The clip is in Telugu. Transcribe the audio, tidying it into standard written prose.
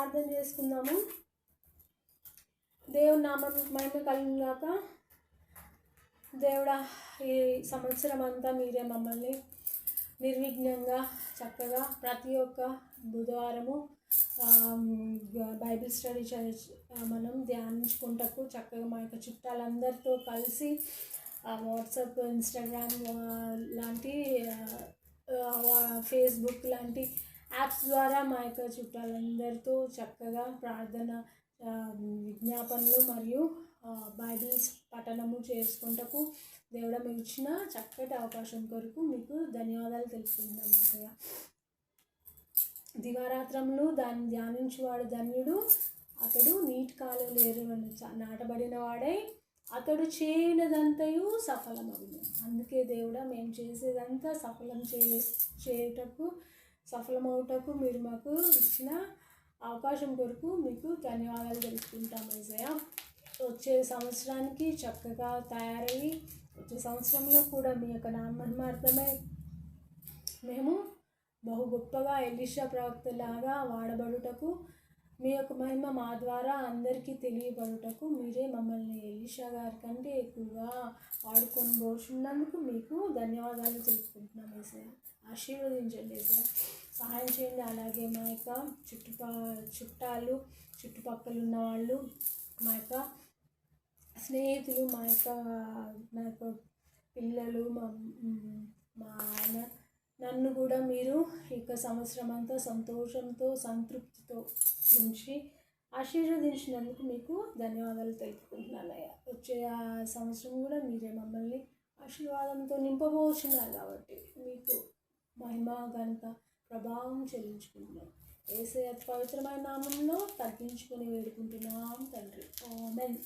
ప్రార్థన చేసుకుందాము. దేవుని నామమునకు మహిమ కలుగుగాక. దేవుడా, ఈ సంవత్సరం అంతా మీరే మమ్మల్ని నిర్విఘ్నంగా చక్కగా ప్రతి ఒక్క బుధవారము బైబిల్ స్టడీ మనం ధ్యానించుకుంటకు చక్కగా మా యొక్క చుట్టాలందరితో కలిసి వాట్సాప్, ఇన్స్టాగ్రామ్ లాంటి ఫేస్బుక్ లాంటి యాప్స్ ద్వారా మా యొక్క చుట్టాలందరితో చక్కగా ప్రార్థన, విజ్ఞాపనలు మరియు బైబిల్స్ పఠనము చేసుకుంటకు దేవుడా మీరు ఇచ్చిన చక్కటి అవకాశం కొరకు మీకు ధన్యవాదాలు తెలుపుకుంటున్నాం. అసలు దివారాత్రములు దాన్ని ధ్యానించువాడు ధన్యుడు, అతడు నీటి కాలువలు ఏరులను నాటబడిన వాడై అతడు చేయనదంతయు సఫలమగును. అందుకే దేవుడా మేము చేసేదంతా సఫలమవుటకు మీరు మాకు ఇచ్చిన అవకాశం కొరకు మీకు ధన్యవాదాలు తెలుపుకుంటాం. యేసయ్య, వచ్చే సంవత్సరానికి చక్కగా తయారయ్యి వచ్చే సంవత్సరంలో కూడా మీ యొక్క నామహిమార్థమై మేము బహు గొప్పగా ఎలీషా ప్రవక్తలాగా వాడబడుటకు, మీ యొక్క మహిమ మా ద్వారా అందరికీ తెలియబడుటకు మీరే మమ్మల్ని ఎలీషా గారి కంటే ఎక్కువగా వాడుకొని పోతున్నందుకు మీకు ధన్యవాదాలు తెలుపుకుంటున్నాం. యేసయ్య, ఆశీర్వదించండి. యేసయ్య, సహాయం చేయండి. అలాగే మా యొక్క చుట్టుపక్కల ఉన్న వాళ్ళు, మా యొక్క స్నేహితులు, మా యొక్క పిల్లలు, మా ఆయన, నన్ను కూడా మీరు ఇక సంవత్సరం అంతా సంతోషంతో సంతృప్తితో ఉంచి ఆశీర్వదించినందుకు మీకు ధన్యవాదాలు తెలుపుకుంటున్నాను. అయ్యా, వచ్చే సంవత్సరం కూడా మీరే మమ్మల్ని ఆశీర్వాదంతో నింపబోతున్నారు కాబట్టి మీకు మహిమ, ఘనత, ప్రభావం చెల్లించుకుంటున్నాం. యేసయ్య పవిత్రమైన నామంలో తగ్గించుకొని వేడుకుంటున్నాం తండ్రి. ఆమేన్.